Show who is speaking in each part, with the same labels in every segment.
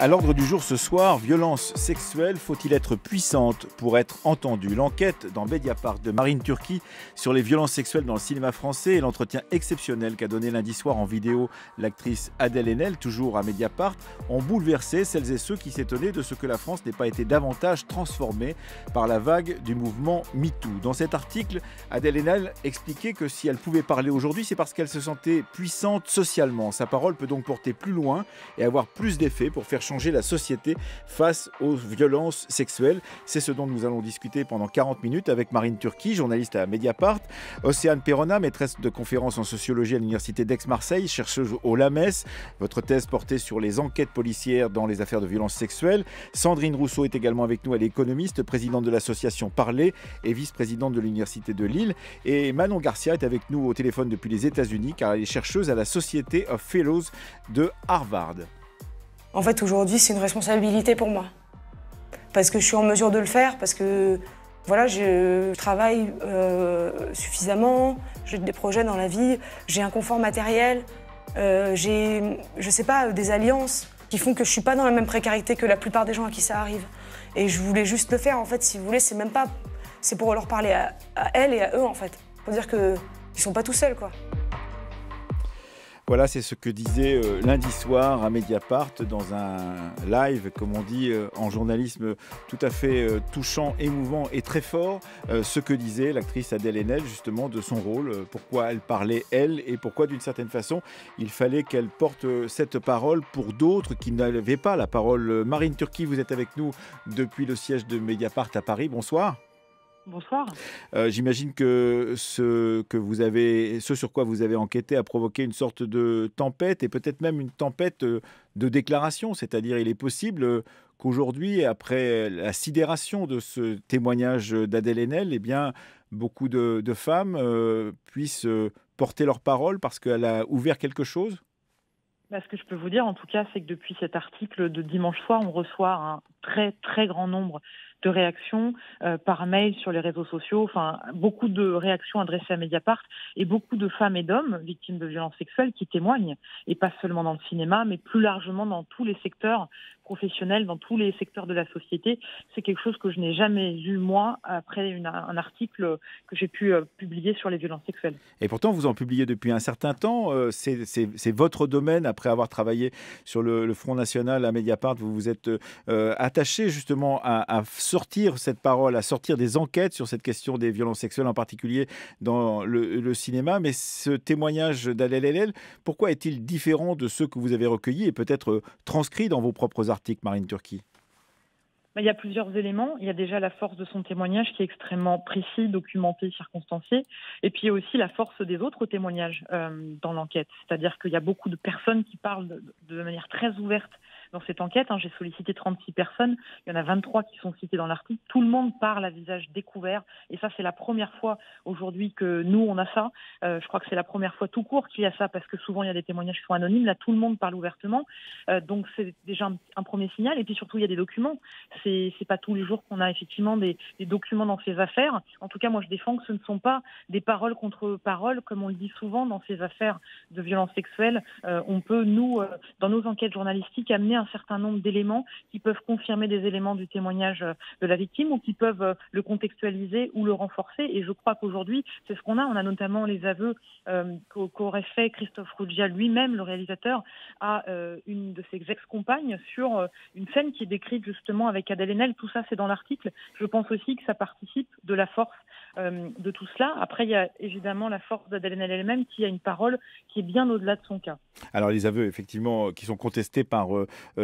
Speaker 1: À l'ordre du jour ce soir, violence sexuelle, faut-il être puissante pour être entendue? L'enquête dans Mediapart de Marine Turki sur les violences sexuelles dans le cinéma français et l'entretien exceptionnel qu'a donné lundi soir en vidéo l'actrice Adèle Haenel, toujours à Mediapart, ont bouleversé celles et ceux qui s'étonnaient de ce que la France n'ait pas été davantage transformée par la vague du mouvement MeToo. Dans cet article, Adèle Haenel expliquait que si elle pouvait parler aujourd'hui, c'est parce qu'elle se sentait puissante socialement. Sa parole peut donc porter plus loin et avoir plus d'effet pour faire changer la société face aux violences sexuelles. C'est ce dont nous allons discuter pendant 40 minutes avec Marine Turki, journaliste à Mediapart, Océane Perrona, maîtresse de conférences en sociologie à l'université d'Aix-Marseille, chercheuse au LAMES. Votre thèse portait sur les enquêtes policières dans les affaires de violences sexuelles. Sandrine Rousseau est également avec nous, elle est économiste, présidente de l'association Parler et vice-présidente de l'université de Lille. Et Manon Garcia est avec nous au téléphone depuis les États-Unis car elle est chercheuse à la Society of Fellows de Harvard.
Speaker 2: En fait, aujourd'hui, c'est une responsabilité pour moi. Parce que je suis en mesure de le faire, parce que voilà, je travaille suffisamment, j'ai des projets dans la vie, j'ai un confort matériel, j'ai, je sais pas, des alliances qui font que je suis pas dans la même précarité que la plupart des gens à qui ça arrive. Et je voulais juste le faire, en fait, si vous voulez, c'est même pas... C'est pour leur parler à elles et à eux, en fait. Pour dire qu'ils sont pas tout seuls, quoi.
Speaker 1: Voilà, c'est ce que disait lundi soir à Mediapart dans un live, comme on dit en journalisme, tout à fait touchant, émouvant et très fort. Ce que disait l'actrice Adèle Haenel, justement, de son rôle, pourquoi elle parlait, elle, et pourquoi, d'une certaine façon, il fallait qu'elle porte cette parole pour d'autres qui n'avaient pas la parole. Marine Turki, vous êtes avec nous depuis le siège de Mediapart à Paris. Bonsoir.
Speaker 3: Bonsoir.
Speaker 1: J'imagine que ce sur quoi vous avez enquêté a provoqué une sorte de tempête et peut-être même une tempête de déclarations. C'est-à-dire, il est possible qu'aujourd'hui, après la sidération de ce témoignage d'Adèle Haenel, eh bien, beaucoup de femmes puissent porter leur parole parce qu'elle a ouvert quelque chose.
Speaker 3: Ce que je peux vous dire, en tout cas, c'est que depuis cet article de dimanche soir, on reçoit un très, très grand nombre de réactions par mail sur les réseaux sociaux, enfin beaucoup de réactions adressées à Mediapart et beaucoup de femmes et d'hommes victimes de violences sexuelles qui témoignent, et pas seulement dans le cinéma, mais plus largement dans tous les secteurs professionnels, dans tous les secteurs de la société. C'est quelque chose que je n'ai jamais vu, moi, après un article que j'ai pu publier sur les violences sexuelles.
Speaker 1: Et pourtant, vous en publiez depuis un certain temps. C'est votre domaine. Après avoir travaillé sur le Front National à Mediapart, vous vous êtes attaché justement à sortir cette parole, à sortir des enquêtes sur cette question des violences sexuelles, en particulier dans le cinéma. Mais ce témoignage d'Adèle Haenel, pourquoi est-il différent de ceux que vous avez recueillis et peut-être transcrits dans vos propres articles, Marine Turki?
Speaker 3: Il y a plusieurs éléments. Il y a déjà la force de son témoignage qui est extrêmement précis, documenté, circonstancié. Et puis il y a aussi la force des autres témoignages dans l'enquête. C'est-à-dire qu'il y a beaucoup de personnes qui parlent de manière très ouverte dans cette enquête. J'ai sollicité 36 personnes. Il y en a 23 qui sont citées dans l'article. Tout le monde parle à visage découvert. Et ça, c'est la première fois aujourd'hui que nous, on a ça. Je crois que c'est la première fois tout court qu'il y a ça parce que souvent, il y a des témoignages qui sont anonymes. Là, tout le monde parle ouvertement. Donc, c'est déjà un premier signal. Et puis surtout, il y a des documents. C'est pas tous les jours qu'on a effectivement des documents dans ces affaires. En tout cas, moi, je défends que ce ne sont pas des paroles contre paroles, comme on le dit souvent dans ces affaires de violences sexuelles. On peut, nous, dans nos enquêtes journalistiques, amener un certain nombre d'éléments qui peuvent confirmer des éléments du témoignage de la victime ou qui peuvent le contextualiser ou le renforcer. Et je crois qu'aujourd'hui, c'est ce qu'on a. On a notamment les aveux qu'aurait fait Christophe Ruggia lui-même, le réalisateur, à une de ses ex-compagnes sur une scène qui est décrite justement avec Adèle Haenel. Tout ça, c'est dans l'article. Je pense aussi que ça participe de la force de tout cela. Après, il y a évidemment la force d'Adèle Haenel elle-même qui a une parole qui est bien au-delà de son cas.
Speaker 1: Alors, les aveux, effectivement, qui sont contestés par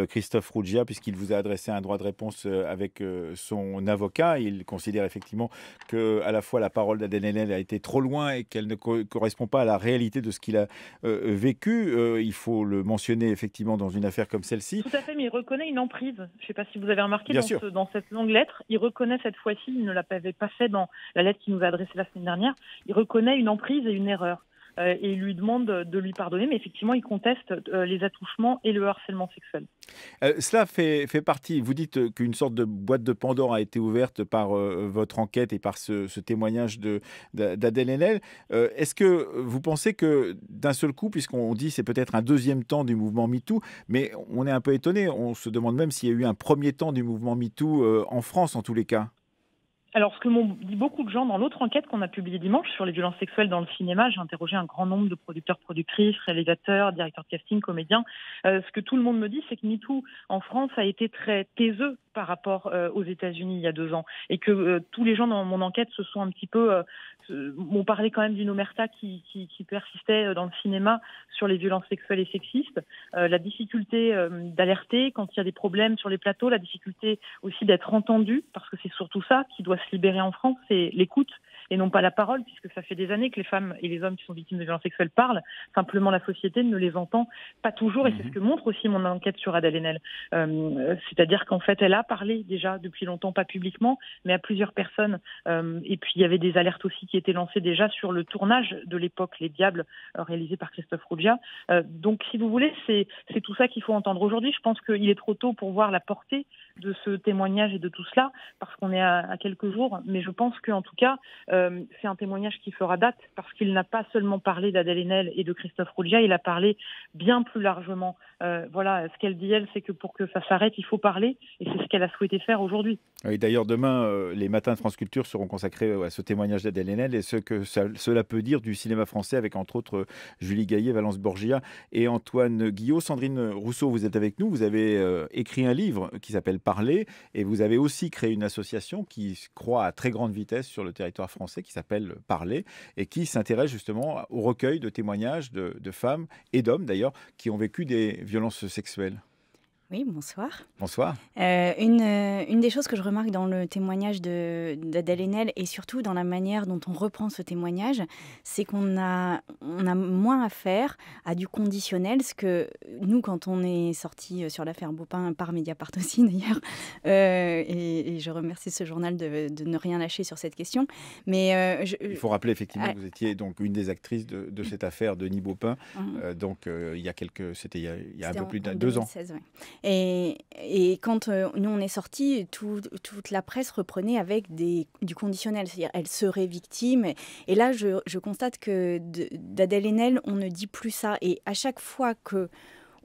Speaker 1: Christophe Ruggia, puisqu'il vous a adressé un droit de réponse avec son avocat. Il considère effectivement que à la fois la parole d'Adèle Haenel a été trop loin et qu'elle ne correspond pas à la réalité de ce qu'il a vécu. Il faut le mentionner effectivement dans une affaire comme celle-ci.
Speaker 3: Tout à fait, mais il reconnaît une emprise. Je ne sais pas si vous avez remarqué dans cette longue lettre, il reconnaît cette fois-ci, il ne l'avait pas fait dans la lettre qu'il nous a adressée la semaine dernière, il reconnaît une emprise et une erreur. et il lui demande de lui pardonner, mais effectivement, il conteste les attouchements et le harcèlement sexuel.
Speaker 1: Cela fait partie, vous dites qu'une sorte de boîte de Pandore a été ouverte par votre enquête et par ce témoignage d'Adèle Haenel. Est-ce que vous pensez que d'un seul coup, puisqu'on dit c'est peut-être un deuxième temps du mouvement MeToo, mais on est un peu étonné, on se demande même s'il y a eu un premier temps du mouvement MeToo en France en tous les cas.
Speaker 3: Alors, ce que m'ont dit beaucoup de gens dans l'autre enquête qu'on a publiée dimanche sur les violences sexuelles dans le cinéma, j'ai interrogé un grand nombre de producteurs, productrices, réalisateurs, directeurs de casting, comédiens. Ce que tout le monde me dit, c'est que MeToo en France a été très taiseux par rapport aux États-Unis il y a 2 ans, et que tous les gens dans mon enquête se sont un petit peu m'ont parlé quand même d'une omerta qui persistait dans le cinéma sur les violences sexuelles et sexistes, la difficulté d'alerter quand il y a des problèmes sur les plateaux, la difficulté aussi d'être entendu, parce que c'est surtout ça qui doit se libérer en France, c'est l'écoute et non pas la parole, puisque ça fait des années que les femmes et les hommes qui sont victimes de violences sexuelles parlent, simplement la société ne les entend pas toujours, et c'est ce que montre aussi mon enquête sur Adèle Haenel. C'est-à-dire qu'en fait, elle a parlé déjà depuis longtemps, pas publiquement, mais à plusieurs personnes, et puis il y avait des alertes aussi qui étaient lancées déjà sur le tournage de l'époque, Les Diables, réalisé par Christophe Rougia. Donc, si vous voulez, c'est tout ça qu'il faut entendre aujourd'hui. Je pense qu'il est trop tôt pour voir la portée de ce témoignage et de tout cela, parce qu'on est à quelques jours, mais je pense qu'en tout cas, c'est un témoignage qui fera date, parce qu'il n'a pas seulement parlé d'Adèle Haenel et de Christophe Rougia, il a parlé bien plus largement. Voilà, ce qu'elle dit, elle, c'est que pour que ça s'arrête, il faut parler, et c'est ce qu'elle a souhaité faire aujourd'hui.
Speaker 1: Oui, d'ailleurs, demain, les matins de France Culture seront consacrés à ce témoignage d'Adèle Haenel et ce que cela peut dire du cinéma français, avec entre autres Julie Gaillet, Valence Borgia et Antoine Guillot. Sandrine Rousseau, vous êtes avec nous, vous avez écrit un livre qui s'appelle Parler, et vous avez aussi créé une association qui croît à très grande vitesse sur le territoire français, qui s'appelle Parler, et qui s'intéresse justement au recueil de témoignages de femmes et d'hommes d'ailleurs qui ont vécu des violences sexuelles.
Speaker 4: Oui, bonsoir.
Speaker 1: Bonsoir.
Speaker 4: Une des choses que je remarque dans le témoignage d'Adèle Haenel, et surtout dans la manière dont on reprend ce témoignage, c'est qu'on a moins affaire à du conditionnel, ce que nous, quand on est sorti sur l'affaire Baupin, par Mediapart aussi d'ailleurs, et je remercie ce journal de ne rien lâcher sur cette question. Mais
Speaker 1: il faut rappeler effectivement que vous étiez donc une des actrices de cette affaire de Denis Baupin, donc il y a c'était il y a un peu plus de 2 ans.
Speaker 4: Ouais. Et quand nous on est sortis, toute la presse reprenait avec du conditionnel, c'est-à-dire elle serait victime. Et là, je constate que d'Adèle Haenel, on ne dit plus ça. Et à chaque fois que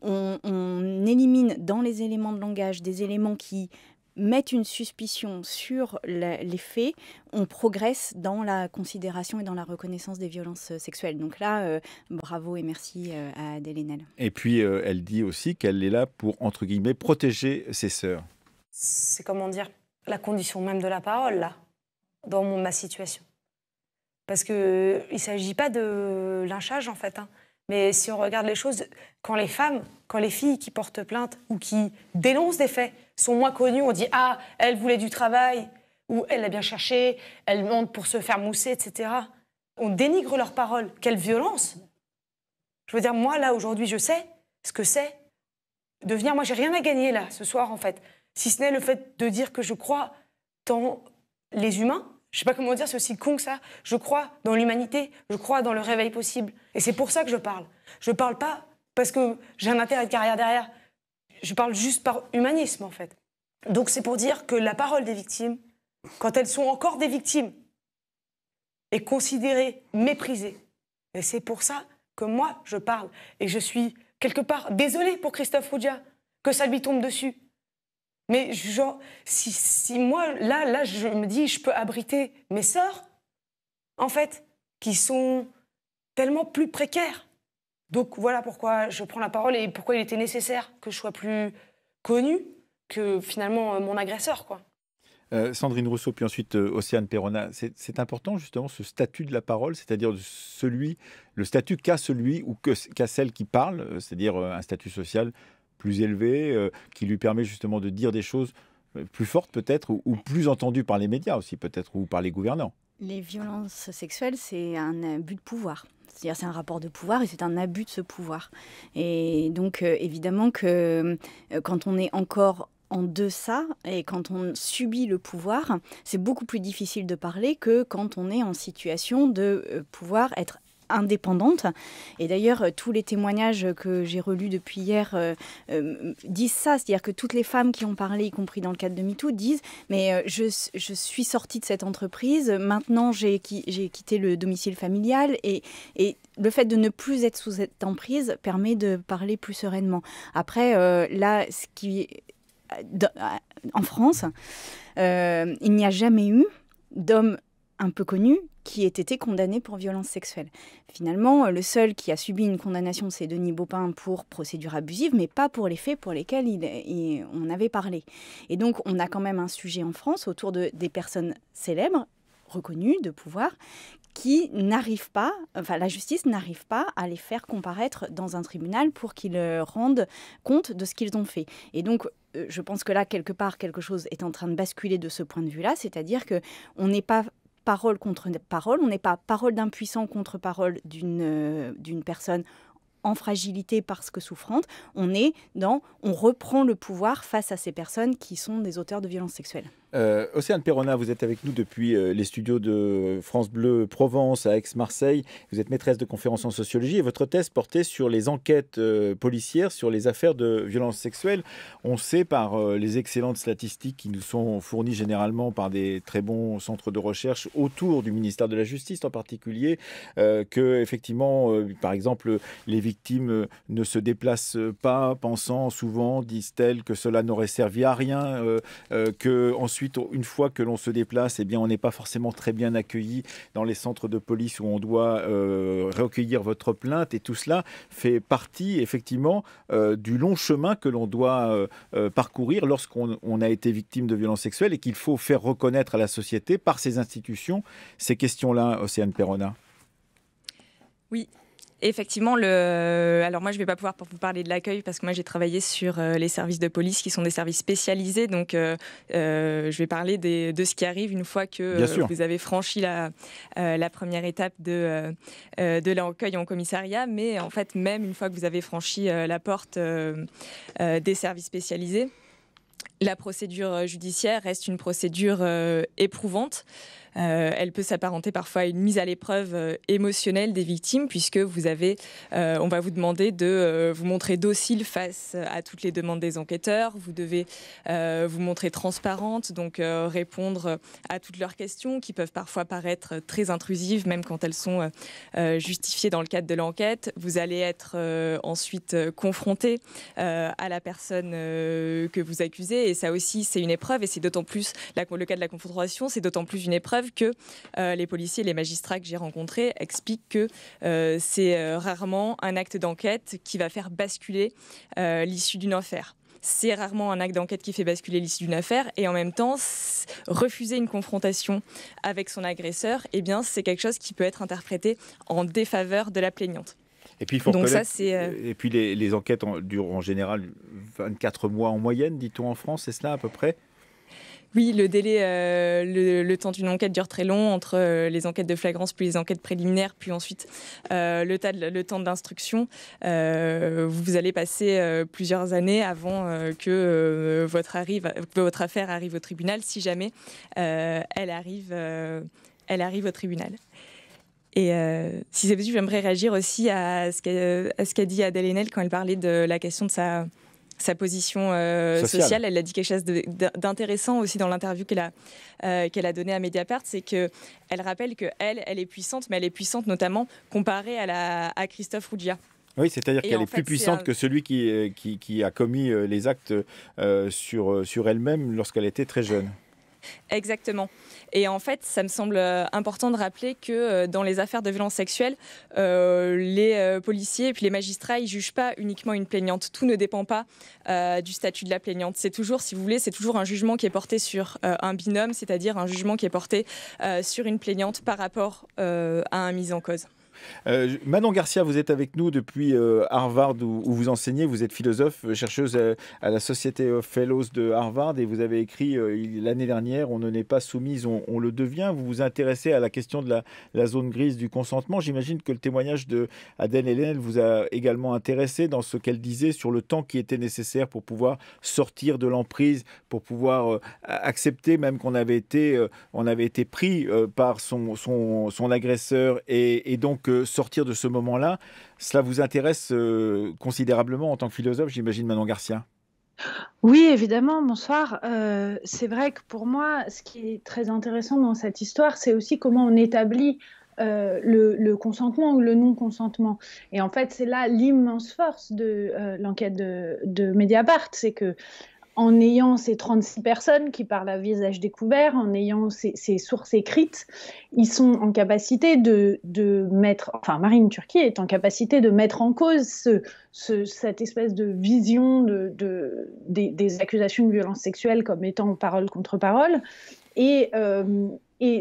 Speaker 4: on élimine dans les éléments de langage des éléments qui mettent une suspicion sur les faits, on progresse dans la considération et dans la reconnaissance des violences sexuelles. Donc là, bravo et merci à Adèle Haenel.
Speaker 1: Et puis, elle dit aussi qu'elle est là pour, entre guillemets, protéger ses sœurs.
Speaker 2: C'est, comment dire, la condition même de la parole, là, dans ma situation. Parce qu'il ne s'agit pas de lynchage, en fait, hein. Mais si on regarde les choses, quand les filles qui portent plainte ou qui dénoncent des faits sont moins connues, on dit « Ah, elle voulait du travail » ou « Elle a bien cherché, elle monte pour se faire mousser, etc. » On dénigre leurs paroles. Quelle violence! Je veux dire, moi, là, aujourd'hui, je sais ce que c'est de venir... Moi, j'ai rien à gagner, là, ce soir, en fait. Si ce n'est le fait de dire que je crois dans les humains. Je ne sais pas comment dire, c'est aussi con que ça. Je crois dans l'humanité, je crois dans le réveil possible. Et c'est pour ça que je parle. Je ne parle pas parce que j'ai un intérêt de carrière derrière. Je parle juste par humanisme, en fait. Donc c'est pour dire que la parole des victimes, quand elles sont encore des victimes, est considérée, méprisée. Et c'est pour ça que moi, je parle. Et je suis, quelque part, désolée pour Christophe Rougia, que ça lui tombe dessus. Mais genre, si moi, là, je me dis, je peux abriter mes sœurs, en fait, qui sont tellement plus précaires. Donc voilà pourquoi je prends la parole et pourquoi il était nécessaire que je sois plus connue que finalement mon agresseur, quoi.
Speaker 1: Sandrine Rousseau, puis ensuite Océane Perrona, c'est important justement ce statut de la parole, c'est-à-dire le statut qu'a celui ou qu'a celle qui parle, c'est-à-dire un statut social plus élevé, qui lui permet justement de dire des choses plus fortes peut-être, ou plus entendues par les médias aussi peut-être, ou par les gouvernants.
Speaker 4: Les violences sexuelles, c'est un abus de pouvoir. C'est-à-dire c'est un rapport de pouvoir et c'est un abus de ce pouvoir. Et donc évidemment que quand on est encore en deçà et quand on subit le pouvoir, c'est beaucoup plus difficile de parler que quand on est en situation de pouvoir être indépendante. Et d'ailleurs, tous les témoignages que j'ai relus depuis hier disent ça, c'est-à-dire que toutes les femmes qui ont parlé, y compris dans le cadre de MeToo, disent « mais je suis sortie de cette entreprise, maintenant j'ai quitté le domicile familial et le fait de ne plus être sous cette emprise permet de parler plus sereinement. » Après, là, en France, il n'y a jamais eu d'homme un peu connu qui ait été condamné pour violence sexuelle. Finalement, le seul qui a subi une condamnation, c'est Denis Baupin pour procédure abusive, mais pas pour les faits pour lesquels on avait parlé. Et donc, on a quand même un sujet en France autour des personnes célèbres, reconnues, de pouvoir, qui n'arrivent pas, enfin la justice n'arrive pas à les faire comparaître dans un tribunal pour qu'ils rendent compte de ce qu'ils ont fait. Et donc, je pense que là, quelque part, quelque chose est en train de basculer de ce point de vue-là, c'est-à-dire qu'on n'est pas parole contre parole, on n'est pas parole d'un puissant contre parole d'une personne en fragilité parce que souffrante, on reprend le pouvoir face à ces personnes qui sont des auteurs de violences sexuelles.
Speaker 1: Océane Perrona, vous êtes avec nous depuis les studios de France Bleu Provence à Aix-Marseille. Vous êtes maîtresse de conférences en sociologie et votre thèse portait sur les enquêtes policières sur les affaires de violences sexuelles. On sait par les excellentes statistiques qui nous sont fournies généralement par des très bons centres de recherche autour du ministère de la Justice en particulier, que effectivement, par exemple, les victimes ne se déplacent pas, pensant souvent, disent-elles, que cela n'aurait servi à rien, que ensuite, une fois que l'on se déplace, eh bien, on n'est pas forcément très bien accueilli dans les centres de police où on doit recueillir votre plainte. Et tout cela fait partie, effectivement, du long chemin que l'on doit parcourir lorsqu'on a été victime de violences sexuelles et qu'il faut faire reconnaître à la société, par ces institutions, ces questions-là, Océane Perrona.
Speaker 5: Oui. Effectivement, alors moi je ne vais pas pouvoir vous parler de l'accueil parce que moi j'ai travaillé sur les services de police qui sont des services spécialisés, donc je vais parler de ce qui arrive une fois que vous avez franchi la première étape de l'accueil en commissariat, mais en fait même une fois que vous avez franchi la porte des services spécialisés, la procédure judiciaire reste une procédure éprouvante. Elle peut s'apparenter parfois à une mise à l'épreuve émotionnelle des victimes, puisque on va vous demander de vous montrer docile face à toutes les demandes des enquêteurs. Vous devez vous montrer transparente, donc répondre à toutes leurs questions qui peuvent parfois paraître très intrusives, même quand elles sont justifiées dans le cadre de l'enquête. Vous allez être ensuite confronté à la personne que vous accusez, et ça aussi c'est une épreuve, et c'est d'autant plus le cas de la confrontation, c'est d'autant plus une épreuve que les policiers et les magistrats que j'ai rencontrés expliquent que c'est rarement un acte d'enquête qui va faire basculer l'issue d'une affaire. C'est rarement un acte d'enquête qui fait basculer l'issue d'une affaire, et en même temps, refuser une confrontation avec son agresseur, eh bien, c'est quelque chose qui peut être interprété en défaveur de la plaignante.
Speaker 1: Et puis, et puis les enquêtes durent en général 24 mois en moyenne, dit-on en France, c'est cela à peu près ?
Speaker 5: Oui, le délai, le temps d'une enquête dure très long, entre les enquêtes de flagrance, puis les enquêtes préliminaires, puis ensuite le temps d'instruction. Vous allez passer plusieurs années avant que votre affaire arrive au tribunal, si jamais elle arrive au tribunal. Et si c'est possible, j'aimerais réagir aussi à ce qu'a dit Adèle Haenel quand elle parlait de la question de sa position sociale. Elle a dit quelque chose d'intéressant aussi dans l'interview qu'elle a donnée à Mediapart, c'est qu'elle rappelle qu'elle est puissante, mais elle est puissante notamment comparée à Christophe Roudia.
Speaker 1: Oui, c'est-à-dire qu'elle est plus puissante que celui qui a commis les actes sur elle-même lorsqu'elle était très jeune.
Speaker 5: Exactement. Et en fait, ça me semble important de rappeler que dans les affaires de violences sexuelles, les policiers et puis les magistrats, ils ne jugent pas uniquement une plaignante. Tout ne dépend pas du statut de la plaignante. C'est toujours, si vous voulez, c'est toujours un jugement qui est porté sur un binôme, c'est-à-dire un jugement qui est porté sur une plaignante par rapport à un mis en cause.
Speaker 1: Manon Garcia, vous êtes avec nous depuis Harvard où vous enseignez. Vous êtes philosophe, chercheuse à la Society of Fellows de Harvard, et vous avez écrit l'année dernière « On ne n'est pas soumise, on le devient ». Vous vous intéressez à la question de la zone grise du consentement. J'imagine que le témoignage d'Adèle Haenel vous a également intéressé dans ce qu'elle disait sur le temps qui était nécessaire pour pouvoir sortir de l'emprise, pour pouvoir accepter même qu'on avait été pris par son agresseur, et donc sortir de ce moment-là, cela vous intéresse considérablement en tant que philosophe, j'imagine, Manon Garcia?
Speaker 6: Oui, évidemment, bonsoir. C'est vrai que pour moi, ce qui est très intéressant dans cette histoire, c'est aussi comment on établit le consentement ou le non-consentement. Et en fait, c'est là l'immense force de l'enquête de Mediapart, c'est que en ayant ces 36 personnes qui parlent à visage découvert, en ayant ces sources écrites, ils sont en capacité de mettre, enfin Marine Turki est en capacité de mettre en cause cette espèce de vision des accusations de violences sexuelles comme étant parole contre parole. Et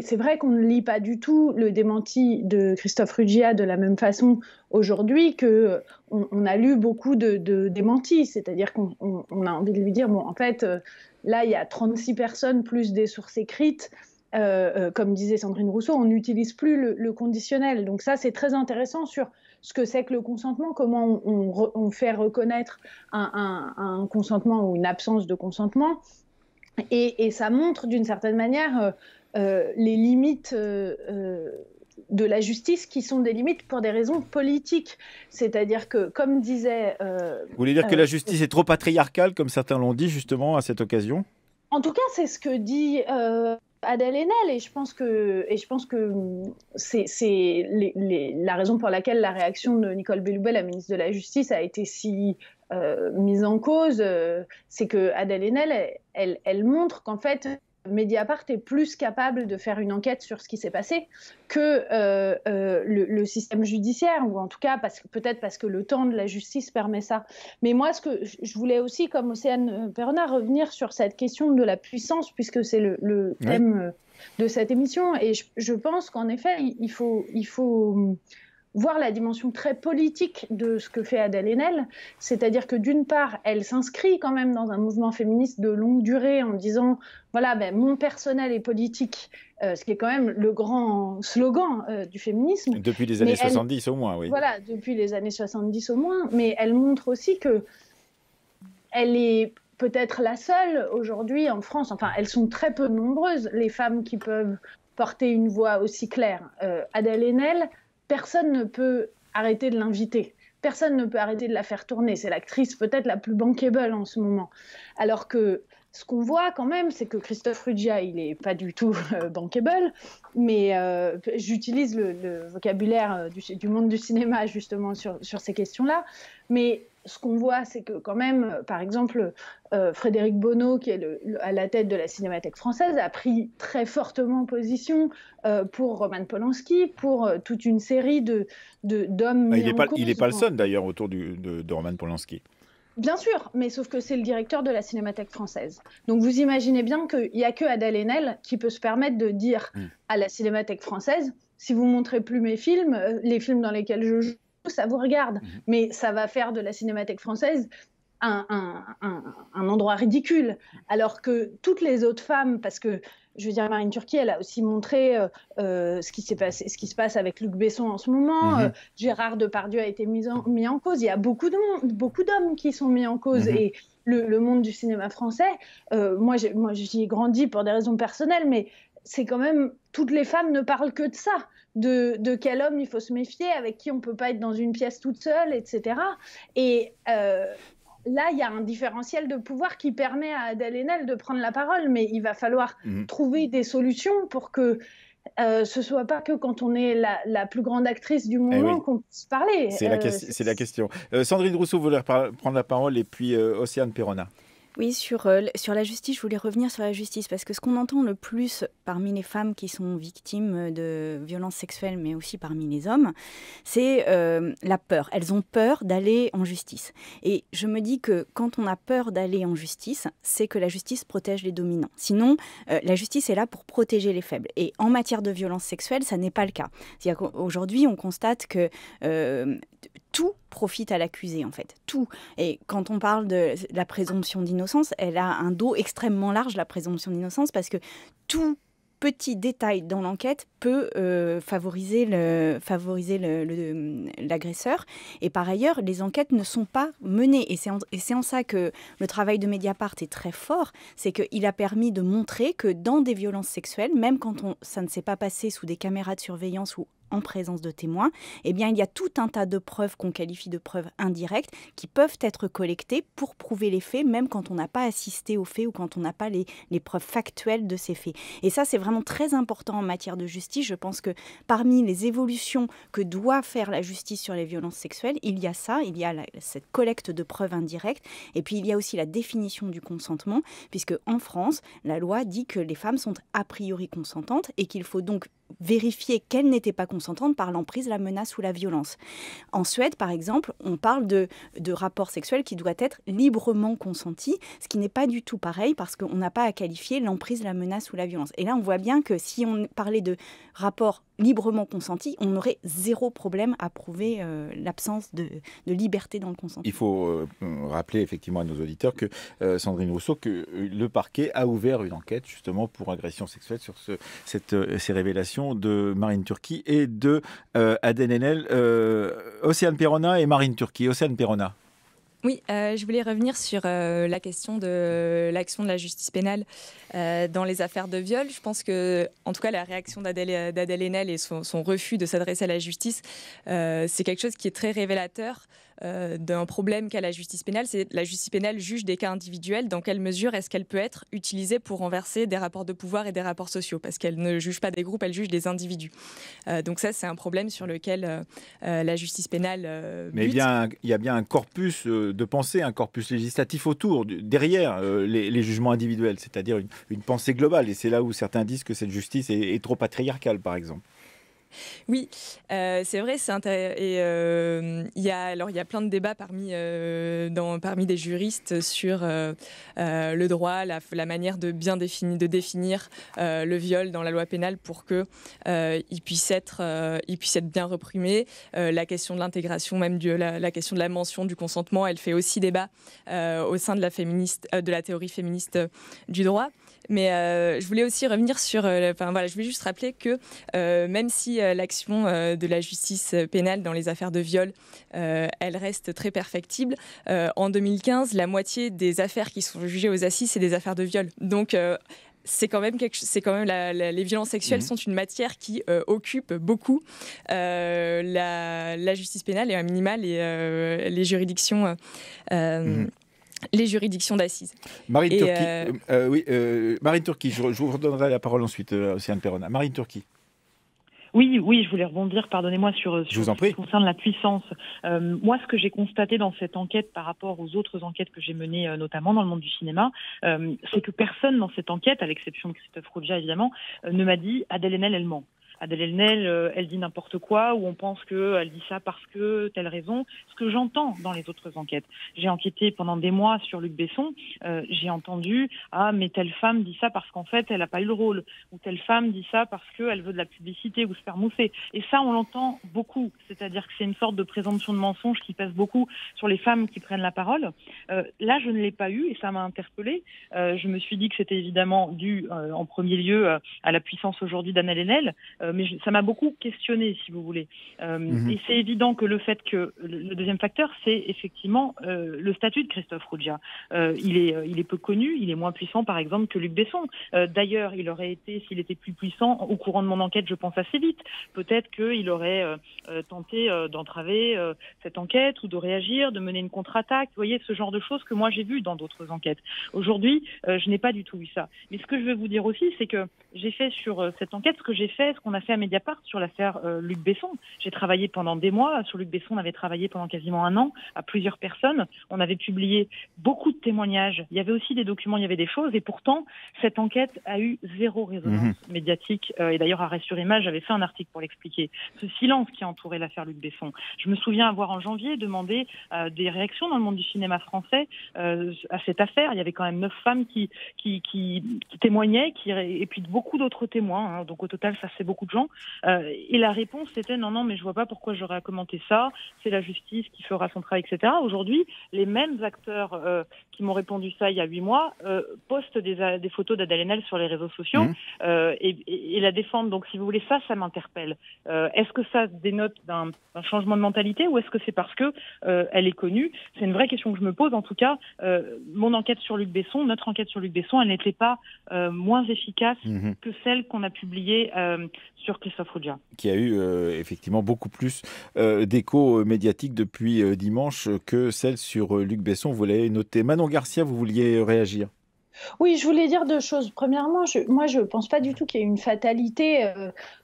Speaker 6: c'est vrai qu'on ne lit pas du tout le démenti de Christophe Ruggia de la même façon aujourd'hui qu'on a lu beaucoup de démentis. C'est-à-dire qu'on a envie de lui dire, bon, en fait, là, il y a 36 personnes plus des sources écrites. Comme disait Sandrine Rousseau, on n'utilise plus le conditionnel. Donc ça, c'est très intéressant sur ce que c'est que le consentement, comment on fait reconnaître un consentement ou une absence de consentement. Et ça montre d'une certaine manière les limites de la justice qui sont des limites pour des raisons politiques. C'est-à-dire que, comme disait...
Speaker 1: Vous voulez dire que la justice est trop patriarcale, comme certains l'ont dit justement à cette occasion?
Speaker 6: En tout cas, c'est ce que dit Adèle Haenel, et je pense que c'est la raison pour laquelle la réaction de Nicole Belloubet, la ministre de la Justice, a été si mise en cause. C'est que Adèle Haenel, elle montre qu'en fait, Mediapart est plus capable de faire une enquête sur ce qui s'est passé que le système judiciaire, ou en tout cas peut-être parce que le temps de la justice permet ça. Mais moi, ce que je voulais aussi, comme Océane Peronna, revenir sur cette question de la puissance, puisque c'est le thème de cette émission. Et je pense qu'en effet, il faut voir la dimension très politique de ce que fait Adèle Haenel, c'est-à-dire que d'une part, elle s'inscrit quand même dans un mouvement féministe de longue durée en disant, voilà, mon personnel est politique, ce qui est quand même le grand slogan du féminisme.
Speaker 1: Depuis les années 70 au moins, oui.
Speaker 6: Voilà, depuis les années 70 au moins, mais elle montre aussi que elle est peut-être la seule aujourd'hui en France, enfin elles sont très peu nombreuses, les femmes qui peuvent porter une voix aussi claire. Adèle Haenel, personne ne peut arrêter de l'inviter. Personne ne peut arrêter de la faire tourner. C'est l'actrice peut-être la plus bankable en ce moment. Alors que ce qu'on voit quand même, c'est que Christophe Ruggia, il n'est pas du tout bankable, mais j'utilise le vocabulaire du monde du cinéma justement sur ces questions-là. Mais ce qu'on voit, c'est que quand même, par exemple, Frédéric Bonneau, qui est à la tête de la Cinémathèque française, a pris très fortement position pour Roman Polanski, pour toute une série d'hommes mis en cause.
Speaker 1: Il n'est pas le seul d'ailleurs autour de Roman Polanski.
Speaker 6: Bien sûr, mais sauf que c'est le directeur de la Cinémathèque française. Donc vous imaginez bien qu'il n'y a que Adèle Haenel qui peut se permettre de dire à la Cinémathèque française, si vous ne montrez plus mes films, les films dans lesquels je joue, ça vous regarde. Mais ça va faire de la Cinémathèque française un endroit ridicule. Alors que toutes les autres femmes, parce que je veux dire, Marine Turki, elle a aussi montré ce qui se passe avec Luc Besson en ce moment. Gérard Depardieu a été mis en cause. Il y a beaucoup d'hommes qui sont mis en cause. Et le monde du cinéma français, moi j'y ai grandi pour des raisons personnelles, mais c'est quand même, toutes les femmes ne parlent que de ça. De quel homme il faut se méfier, avec qui on ne peut pas être dans une pièce toute seule, etc. Et là, il y a un différentiel de pouvoir qui permet à Adèle Haenel de prendre la parole, mais il va falloir trouver des solutions pour que ce soit pas que quand on est la plus grande actrice du moment qu'on puisse parler.
Speaker 1: C'est la question. Sandrine Rousseau voulait prendre la parole, et puis Océane Peronna.
Speaker 4: Oui, sur la justice, je voulais revenir sur la justice, parce que ce qu'on entend le plus parmi les femmes qui sont victimes de violences sexuelles, mais aussi parmi les hommes, c'est la peur. Elles ont peur d'aller en justice. Et je me dis que quand on a peur d'aller en justice, c'est que la justice protège les dominants. Sinon, la justice est là pour protéger les faibles. Et en matière de violences sexuelles, ça n'est pas le cas. C'est-à-dire qu'aujourd'hui, on constate que tout profite à l'accusé, en fait. Tout. Et quand on parle de la présomption d'innocence, elle a un dos extrêmement large, la présomption d'innocence, parce que tout petit détail dans l'enquête peut favoriser l'agresseur. Et par ailleurs, les enquêtes ne sont pas menées. Et c'est en ça que le travail de Mediapart est très fort. C'est qu'il a permis de montrer que dans des violences sexuelles, même quand ça ne s'est pas passé sous des caméras de surveillance ou en présence de témoins, eh bien, il y a tout un tas de preuves qu'on qualifie de preuves indirectes qui peuvent être collectées pour prouver les faits, même quand on n'a pas assisté aux faits ou quand on n'a pas les preuves factuelles de ces faits. Et ça, c'est vraiment très important en matière de justice. Je pense que parmi les évolutions que doit faire la justice sur les violences sexuelles, il y a ça, il y a cette collecte de preuves indirectes, et puis il y a aussi la définition du consentement, puisque en France, la loi dit que les femmes sont a priori consentantes et qu'il faut donc vérifier qu'elles n'étaient pas consentantes par l'emprise, la menace ou la violence. En Suède, par exemple, on parle de rapports sexuels qui doivent être librement consentis, ce qui n'est pas du tout pareil parce qu'on n'a pas à qualifier l'emprise, la menace ou la violence. Et là, on voit bien que si on parlait de rapports librement consentis, on aurait zéro problème à prouver l'absence de liberté dans le consentement.
Speaker 1: Il faut rappeler effectivement à nos auditeurs que Sandrine Rousseau, que le parquet a ouvert une enquête justement pour agression sexuelle sur ces révélations de Marine Turki et de Adèle Haenel. Océane Peronna et Marine Turki. Océane Peronna.
Speaker 5: Oui, je voulais revenir sur la question de l'action de la justice pénale dans les affaires de viol. Je pense que, en tout cas, la réaction d'Adèle Haenel et son refus de s'adresser à la justice, c'est quelque chose qui est très révélateur d'un problème qu'a la justice pénale. C'est la justice pénale juge des cas individuels. Dans quelle mesure est-ce qu'elle peut être utilisée pour renverser des rapports de pouvoir et des rapports sociaux? Parce qu'elle ne juge pas des groupes, elle juge des individus. Donc ça, c'est un problème sur lequel la justice pénale
Speaker 1: Mais il y a bien un corpus de pensée, un corpus législatif autour, derrière les jugements individuels, c'est-à-dire une pensée globale. Et c'est là où certains disent que cette justice est trop patriarcale, par exemple.
Speaker 5: Oui, c'est vrai, c'est intéressant. Et il y a plein de débats parmi des juristes sur le droit, la manière de bien définir le viol dans la loi pénale pour que il puisse être bien reprimé. La question de l'intégration, même la question de la mention du consentement, elle fait aussi débat au sein de la théorie féministe du droit. Mais je voulais aussi revenir sur... je voulais juste rappeler que même si l'action de la justice pénale dans les affaires de viol, elle reste très perfectible, en 2015, la moitié des affaires qui sont jugées aux assises, c'est des affaires de viol. Donc... c'est quand même les violences sexuelles sont une matière qui occupe beaucoup la justice pénale et à minima les juridictions. Les juridictions d'assises.
Speaker 1: Marine Turki, Marine Turki, je vous redonnerai la parole ensuite, Océane Peronna. Marine Turki.
Speaker 3: Oui, je voulais rebondir, pardonnez-moi, sur ce qui concerne la puissance. Moi, ce que j'ai constaté dans cette enquête par rapport aux autres enquêtes que j'ai menées, notamment dans le monde du cinéma, c'est que personne dans cette enquête, à l'exception de Christophe Rodia évidemment, ne m'a dit Adèle Haenel, elle ment. Adèle Haenel, elle dit n'importe quoi, ou on pense qu'elle dit ça parce que telle raison. Ce que j'entends dans les autres enquêtes. J'ai enquêté pendant des mois sur Luc Besson. J'ai entendu mais telle femme dit ça parce qu'en fait elle n'a pas eu le rôle, ou telle femme dit ça parce qu'elle veut de la publicité ou se faire mousser. Et ça, on l'entend beaucoup. C'est-à-dire que c'est une sorte de présomption de mensonge qui pèse beaucoup sur les femmes qui prennent la parole. Là, je ne l'ai pas eu et ça m'a interpellée. Je me suis dit que c'était évidemment dû en premier lieu à la puissance aujourd'hui d'Adèle Haenel. Mais ça m'a beaucoup questionné, si vous voulez. Et c'est évident que le fait que le deuxième facteur, c'est effectivement le statut de Christophe Rodia. Il est peu connu, il est moins puissant, par exemple, que Luc Besson. D'ailleurs, il aurait été, s'il était plus puissant, au courant de mon enquête, je pense assez vite. Peut-être qu'il aurait tenté d'entraver cette enquête ou de réagir, de mener une contre-attaque. Vous voyez, ce genre de choses que moi j'ai vu dans d'autres enquêtes. Aujourd'hui, je n'ai pas du tout vu ça. Mais ce que je veux vous dire aussi, c'est que j'ai fait sur cette enquête ce qu'on a fait à Mediapart sur l'affaire Luc Besson. J'ai travaillé pendant des mois sur Luc Besson. On avait travaillé pendant quasiment un an à plusieurs personnes. On avait publié beaucoup de témoignages. Il y avait aussi des documents, il y avait des choses. Et pourtant, cette enquête a eu zéro résonance médiatique. Et d'ailleurs, Arrêt sur Image, j'avais fait un article pour l'expliquer. Ce silence qui a entouré l'affaire Luc Besson. Je me souviens avoir en janvier demandé des réactions dans le monde du cinéma français à cette affaire. Il y avait quand même 9 femmes qui témoignaient, et puis beaucoup d'autres témoins. Donc au total, ça c'est beaucoup de gens. Et la réponse c'était non, mais je vois pas pourquoi j'aurais à commenter ça. C'est la justice qui fera son travail, etc. Aujourd'hui, les mêmes acteurs qui m'ont répondu ça il y a 8 mois postent des photos d'Adèle Haenel sur les réseaux sociaux et la défendent. Donc si vous voulez, ça m'interpelle. Est-ce que ça dénote d'un changement de mentalité ou est-ce que c'est parce que elle est connue? C'est une vraie question que je me pose. En tout cas, mon enquête sur Luc Besson, notre enquête sur Luc Besson, elle n'était pas moins efficace que celle qu'on a publiée sur Christophe Roudia.
Speaker 1: Qui a eu effectivement beaucoup plus d'écho médiatique depuis dimanche que celle sur Luc Besson. Vous l'avez noté. Manon Garcia, vous vouliez réagir?
Speaker 6: Oui, je voulais dire 2 choses. Premièrement, moi, je ne pense pas du tout qu'il y ait une fatalité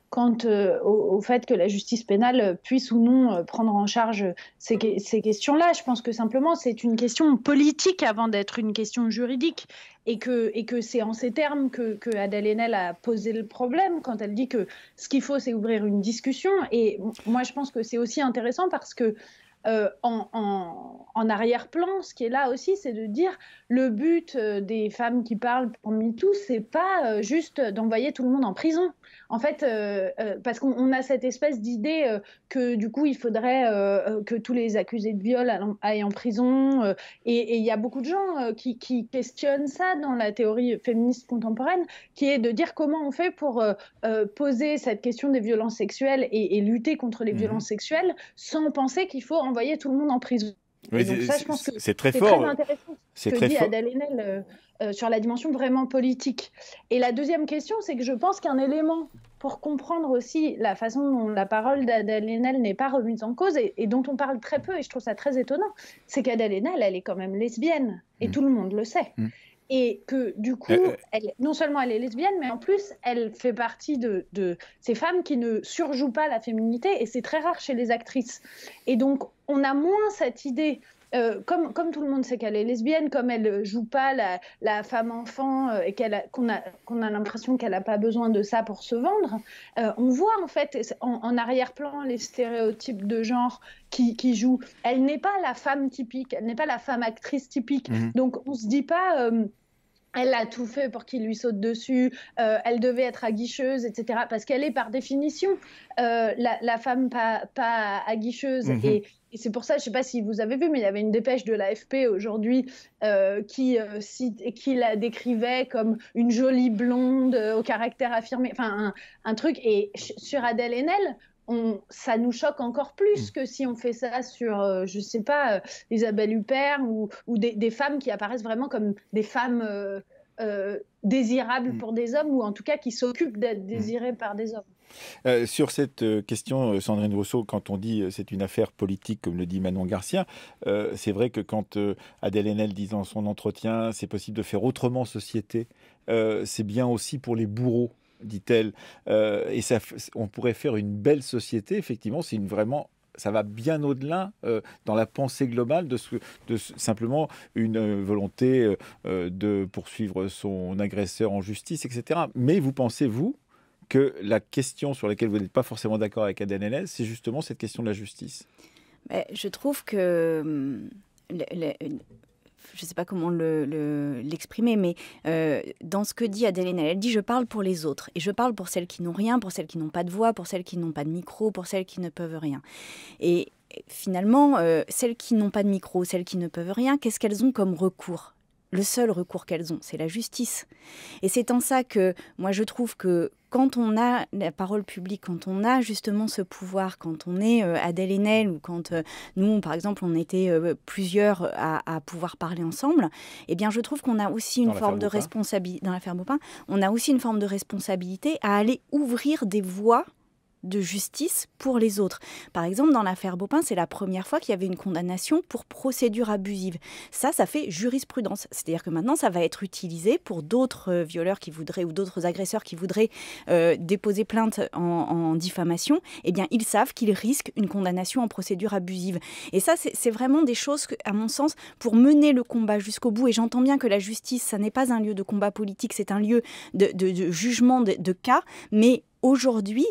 Speaker 6: quant au fait que la justice pénale puisse ou non prendre en charge ces questions-là. Je pense que simplement, c'est une question politique avant d'être une question juridique. Et que c'est en ces termes que Adèle Haenel a posé le problème quand elle dit que ce qu'il faut, c'est ouvrir une discussion. Et moi, je pense que c'est aussi intéressant parce que en arrière-plan, ce qui est là aussi, c'est de dire le but des femmes qui parlent pour MeToo, c'est pas juste d'envoyer tout le monde en prison. En fait, parce qu'on a cette espèce d'idée que du coup, il faudrait que tous les accusés de viol aillent en prison. Et il y a beaucoup de gens qui questionnent ça dans la théorie féministe contemporaine, qui est de dire comment on fait pour poser cette question des violences sexuelles et lutter contre les violences sexuelles sans penser qu'il faut envoyer tout le monde en prison.
Speaker 1: Oui,
Speaker 6: donc ça, je pense que
Speaker 1: c'est très fort.
Speaker 6: Très intéressant ce que dit Adèle Haenel sur la dimension vraiment politique. Et la deuxième question, c'est que je pense qu'un élément pour comprendre aussi la façon dont la parole d'Adèle Haenel n'est pas remise en cause et dont on parle très peu, et je trouve ça très étonnant, c'est qu'Adèle Haenel, elle est quand même lesbienne, et tout le monde le sait. Et que du coup, non seulement elle est lesbienne, mais en plus, elle fait partie de ces femmes qui ne surjouent pas la féminité, et c'est très rare chez les actrices. Et donc, on a moins cette idée, comme tout le monde sait qu'elle est lesbienne, comme elle ne joue pas la femme-enfant, et qu'on a l'impression qu'elle n'a pas besoin de ça pour se vendre, on voit en fait en arrière-plan les stéréotypes de genre qui jouent. Elle n'est pas la femme typique, elle n'est pas la femme actrice typique. Donc on ne se dit pas... elle a tout fait pour qu'il lui saute dessus, elle devait être aguicheuse, etc. Parce qu'elle est par définition la femme pas aguicheuse. Et c'est pour ça, je ne sais pas si vous avez vu, mais il y avait une dépêche de l'AFP aujourd'hui qui la décrivait comme une jolie blonde au caractère affirmé. Enfin, un truc. Et sur Adèle Haenel, ça nous choque encore plus que si on fait ça sur, je ne sais pas, Isabelle Huppert ou des femmes qui apparaissent vraiment comme des femmes désirables pour des hommes, ou en tout cas qui s'occupent d'être désirées par des hommes.
Speaker 1: Sur cette question, Sandrine Rousseau, quand on dit c'est une affaire politique, comme le dit Manon Garcia, c'est vrai que quand Adèle Haenel dit dans son entretien c'est possible de faire autrement société, c'est bien aussi pour les bourreaux, dit-elle. Et ça, on pourrait faire une belle société, effectivement, c'est vraiment... Ça va bien au-delà dans la pensée globale de simplement une volonté de poursuivre son agresseur en justice, etc. Mais vous pensez, vous, que la question sur laquelle vous n'êtes pas forcément d'accord avec Adèle Haenel, c'est justement cette question de la justice?
Speaker 4: Je trouve que... je ne sais pas comment l'exprimer, mais dans ce que dit Adèle Haenel, elle dit « je parle pour les autres ». Et je parle pour celles qui n'ont rien, pour celles qui n'ont pas de voix, pour celles qui n'ont pas de micro, pour celles qui ne peuvent rien. Et finalement, celles qui n'ont pas de micro, celles qui ne peuvent rien, qu'est-ce qu'elles ont comme recours ? Le seul recours qu'elles ont, c'est la justice. Et c'est en ça que moi je trouve que quand on a la parole publique, quand on a justement ce pouvoir, quand on est Adèle Haenel ou quand nous, par exemple, on était plusieurs à pouvoir parler ensemble, eh bien je trouve qu'on a aussi une forme de responsabilité, dans l'affaire Beaupin, on a aussi une forme de responsabilité à aller ouvrir des voies de justice pour les autres. Par exemple, dans l'affaire Beaupin, c'est la première fois qu'il y avait une condamnation pour procédure abusive. Ça fait jurisprudence. C'est-à-dire que maintenant, ça va être utilisé pour d'autres violeurs qui voudraient, ou d'autres agresseurs qui voudraient déposer plainte en diffamation. Eh bien, ils savent qu'ils risquent une condamnation en procédure abusive. Et ça, c'est vraiment des choses, à mon sens, pour mener le combat jusqu'au bout. Et j'entends bien que la justice, ça n'est pas un lieu de combat politique, c'est un lieu de jugement de cas, mais aujourd'hui,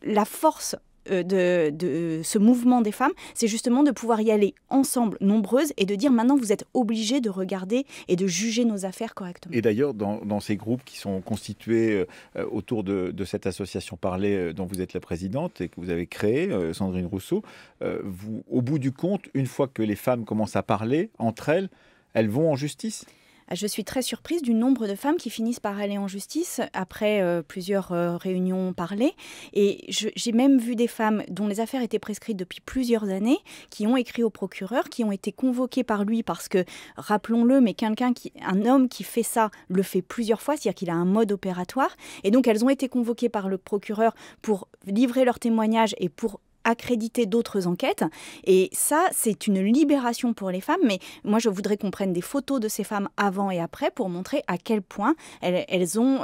Speaker 4: la force de ce mouvement des femmes, c'est justement de pouvoir y aller ensemble, nombreuses, et de dire maintenant vous êtes obligés de regarder et de juger nos affaires correctement. Et
Speaker 1: d'ailleurs, dans ces groupes qui sont constitués autour de cette association Parler, dont vous êtes la présidente et que vous avez créée, Sandrine Rousseau, au bout du compte, une fois que les femmes commencent à parler entre elles, elles vont en justice ?
Speaker 4: Je suis très surprise du nombre de femmes qui finissent par aller en justice après plusieurs réunions parlées. Et j'ai même vu des femmes dont les affaires étaient prescrites depuis plusieurs années, qui ont écrit au procureur, qui ont été convoquées par lui parce que, rappelons-le, mais un homme qui fait ça le fait plusieurs fois, c'est-à-dire qu'il a un mode opératoire. Et donc, elles ont été convoquées par le procureur pour livrer leur témoignage et pour accréditer d'autres enquêtes. Et ça, c'est une libération pour les femmes. Mais moi, je voudrais qu'on prenne des photos de ces femmes avant et après pour montrer à quel point elles ont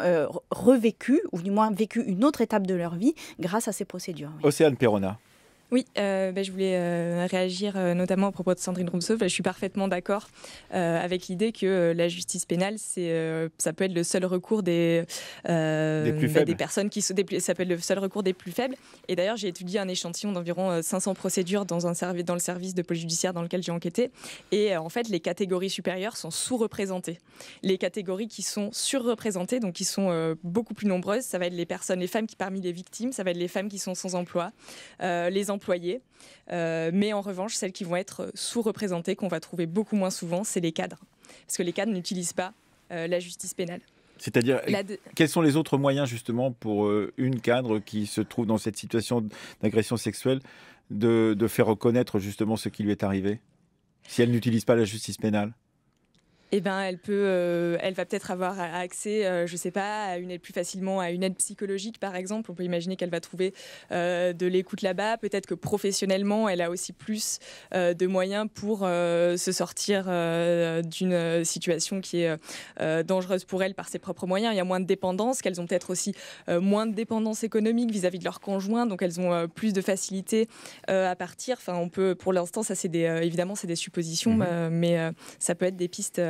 Speaker 4: revécu, ou du moins vécu une autre étape de leur vie grâce à ces procédures. Oui.
Speaker 1: Océane Perrona.
Speaker 5: Oui, je voulais réagir notamment à propos de Sandrine Rousseau. Je suis parfaitement d'accord avec l'idée que la justice pénale, ça peut être le seul recours des personnes qui ça peut être le seul recours des plus faibles. Et d'ailleurs, j'ai étudié un échantillon d'environ 500 procédures dans le service de police judiciaire dans lequel j'ai enquêté. Et en fait, les catégories supérieures sont sous-représentées. Les catégories qui sont surreprésentées, donc qui sont beaucoup plus nombreuses, ça va être les femmes qui parmi les victimes, ça va être les femmes qui sont sans emploi, les employés, mais en revanche, celles qui vont être sous-représentées, qu'on va trouver beaucoup moins souvent, c'est les cadres. Parce que les cadres n'utilisent pas la justice pénale.
Speaker 1: C'est-à-dire, quels sont les autres moyens justement pour une cadre qui se trouve dans cette situation d'agression sexuelle de faire reconnaître justement ce qui lui est arrivé, si elle n'utilise pas la justice pénale?
Speaker 5: Eh ben, elle va peut-être avoir accès, je ne sais pas, à une aide plus facilement, à une aide psychologique par exemple. On peut imaginer qu'elle va trouver de l'écoute là-bas. Peut-être que professionnellement, elle a aussi plus de moyens pour se sortir d'une situation qui est dangereuse pour elle par ses propres moyens. Il y a moins de dépendance, qu'elles ont peut-être aussi moins de dépendance économique vis-à-vis de leur conjoint, donc elles ont plus de facilité à partir. Enfin, on peut, pour l'instant, ça c'est évidemment c'est des suppositions, mais ça peut être des pistes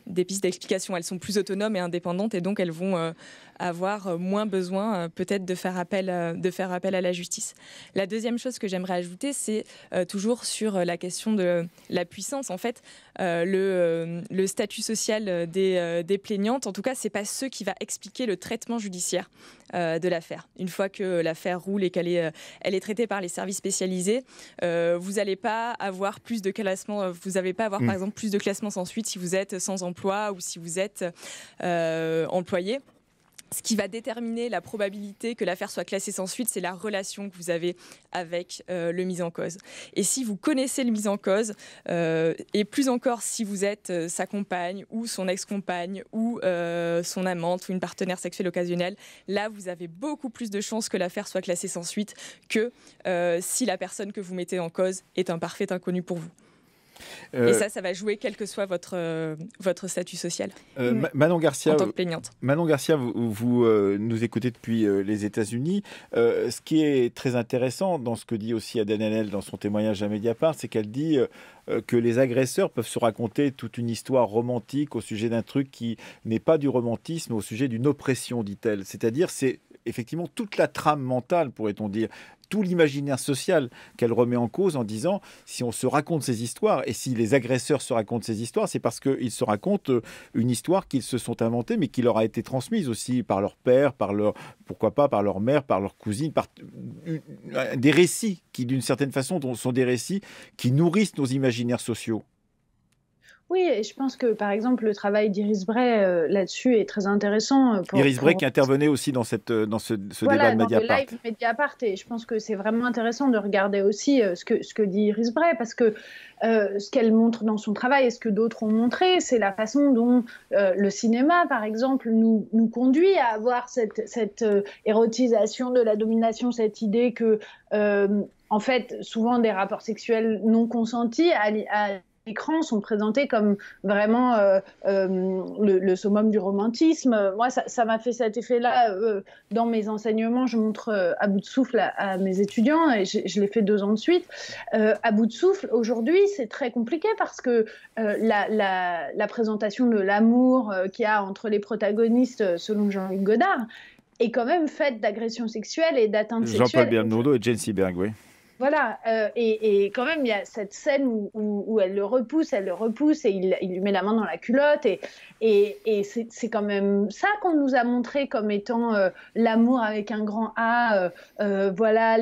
Speaker 5: d'explication. Elles sont plus autonomes et indépendantes et donc elles vont avoir moins besoin peut-être de faire appel à la justice. La deuxième chose que j'aimerais ajouter, c'est toujours sur la question de la puissance. En fait, le statut social des plaignantes, en tout cas, c'est pas ce qui va expliquer le traitement judiciaire de l'affaire. Une fois que l'affaire roule et qu'elle est traitée par les services spécialisés, vous n'allez pas avoir plus de classements. Vous n'allez pas avoir, par exemple, plus de classements sans suite si vous êtes sans emploi ou si vous êtes employé. Ce qui va déterminer la probabilité que l'affaire soit classée sans suite, c'est la relation que vous avez avec le mis en cause. Et si vous connaissez le mis en cause, et plus encore si vous êtes sa compagne ou son ex-compagne ou son amante ou une partenaire sexuelle occasionnelle, là vous avez beaucoup plus de chances que l'affaire soit classée sans suite que si la personne que vous mettez en cause est un parfait inconnu pour vous. Et ça va jouer quel que soit votre statut social.
Speaker 1: Manon Garcia,
Speaker 5: en tant que plaignante.
Speaker 1: Manon Garcia, vous nous écoutez depuis les États-Unis. Ce qui est très intéressant dans ce que dit aussi Adèle Haenel dans son témoignage à Mediapart, c'est qu'elle dit que les agresseurs peuvent se raconter toute une histoire romantique au sujet d'un truc qui n'est pas du romantisme, au sujet d'une oppression, dit-elle. C'est-à-dire, c'est effectivement toute la trame mentale, pourrait-on dire, tout l'imaginaire social qu'elle remet en cause en disant si on se raconte ces histoires et si les agresseurs se racontent ces histoires, c'est parce qu'ils se racontent une histoire qu'ils se sont inventée mais qui leur a été transmise aussi par leur père, pourquoi pas par leur mère, par leur cousine, par des récits qui d'une certaine façon sont des récits qui nourrissent nos imaginaires sociaux.
Speaker 6: Oui, et je pense que, par exemple, le travail d'Iris Bray là-dessus est très intéressant.
Speaker 1: Iris Bray qui intervenait aussi dans ce débat de Mediapart.
Speaker 6: Voilà, dans le live Mediapart, et je pense que c'est vraiment intéressant de regarder aussi ce que dit Iris Bray, parce que ce qu'elle montre dans son travail et ce que d'autres ont montré, c'est la façon dont le cinéma, par exemple, nous conduit à avoir cette érotisation de la domination, cette idée que, en fait, souvent des rapports sexuels non consentis à écrans sont présentés comme vraiment le summum du romantisme. Moi, ça m'a fait cet effet-là dans mes enseignements. Je montre À bout de souffle à mes étudiants et je l'ai fait 2 ans de suite. À bout de souffle, aujourd'hui, c'est très compliqué parce que la présentation de l'amour qu'il y a entre les protagonistes, selon Jean-Luc Godard, est quand même faite d'agressions sexuelles et d'atteintes sexuelles.
Speaker 1: Jean-Paul Belmondo et Jane Seberg, oui.
Speaker 6: Voilà, et quand même, il y a cette scène où elle le repousse et il lui met la main dans la culotte. Et c'est quand même ça qu'on nous a montré comme étant l'amour avec un grand A. Voilà,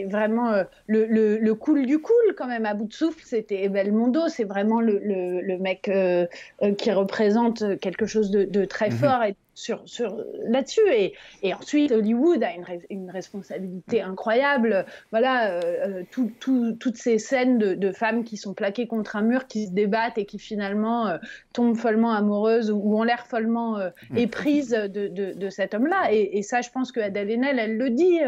Speaker 6: vraiment le cool du cool, quand même, à bout de souffle. C'était Belmondo, c'est vraiment le mec qui représente quelque chose de très fort et là-dessus. Et ensuite, Hollywood a une responsabilité incroyable. Voilà, toutes ces scènes de femmes qui sont plaquées contre un mur, qui se débattent et qui finalement tombent follement amoureuses ou ont l'air follement éprises de cet homme-là. Et ça, je pense que Adèle Haenel, elle le dit.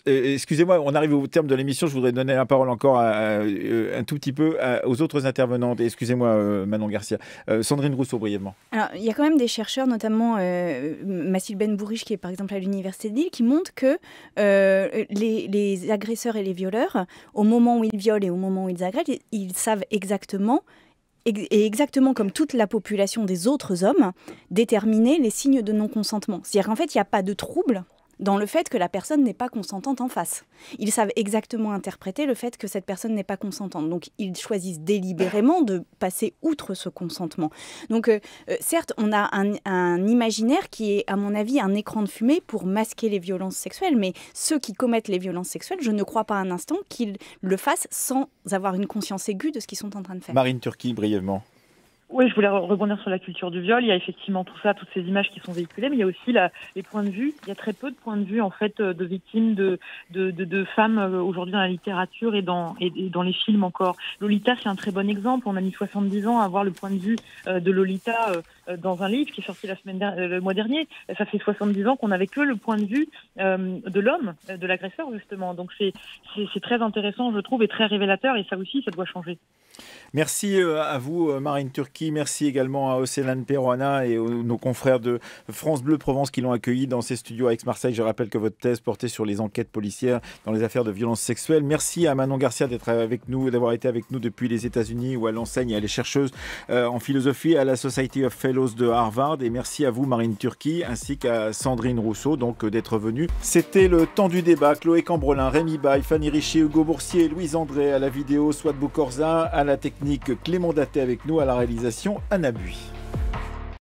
Speaker 1: Excusez-moi, on arrive au terme de l'émission. Je voudrais donner la parole encore un tout petit peu aux autres intervenantes. Excusez-moi, Manon Garcia. Sandrine Rousseau, brièvement.
Speaker 4: Alors, il y a quand même des chercheurs, notamment Mathilde Ben-Bouriche, qui est par exemple à l'Université de Lille, qui montrent que les agresseurs et les violeurs, au moment où ils violent et au moment où ils agressent, ils savent exactement, et exactement comme toute la population des autres hommes, déterminer les signes de non-consentement. C'est-à-dire qu'en fait, il n'y a pas de trouble dans le fait que la personne n'est pas consentante en face. Ils savent exactement interpréter le fait que cette personne n'est pas consentante. Donc, ils choisissent délibérément de passer outre ce consentement. Donc, certes, on a un imaginaire qui est, à mon avis, un écran de fumée pour masquer les violences sexuelles. Mais ceux qui commettent les violences sexuelles, je ne crois pas un instant qu'ils le fassent sans avoir une conscience aiguë de ce qu'ils sont en train de faire.
Speaker 1: Marine Turki, brièvement.
Speaker 3: Oui, je voulais rebondir sur la culture du viol. Il y a effectivement tout ça, toutes ces images qui sont véhiculées, mais il y a aussi les points de vue. Il y a très peu de points de vue en fait de victimes de femmes aujourd'hui dans la littérature et dans les films encore. Lolita, c'est un très bon exemple. On a mis 70 ans à avoir le point de vue de Lolita dans un livre qui est sorti le mois dernier. Ça fait 70 ans qu'on n'avait que le point de vue de l'homme, de l'agresseur justement. Donc c'est très intéressant, je trouve, et très révélateur. Et ça aussi, ça doit changer.
Speaker 1: Merci à vous, Marine Turki. Merci également à Océane Perouana et nos confrères de France Bleu Provence qui l'ont accueilli dans ses studios à Aix-Marseille. Je rappelle que votre thèse portait sur les enquêtes policières dans les affaires de violences sexuelles. Merci à Manon Garcia d'avoir été avec nous depuis les États-Unis où elle enseigne. Elle est chercheuse en philosophie à la Society of Fellows de Harvard. Et merci à vous, Marine Turki, ainsi qu'à Sandrine Rousseau d'être venue. C'était le temps du débat. Chloé Cambrelin, Rémi Baille, Fanny Richer, Hugo Boursier, Louise André à la vidéo, Swat Boukorza, à la technique Clément Daté avec nous, à la réalisation Anna Bui.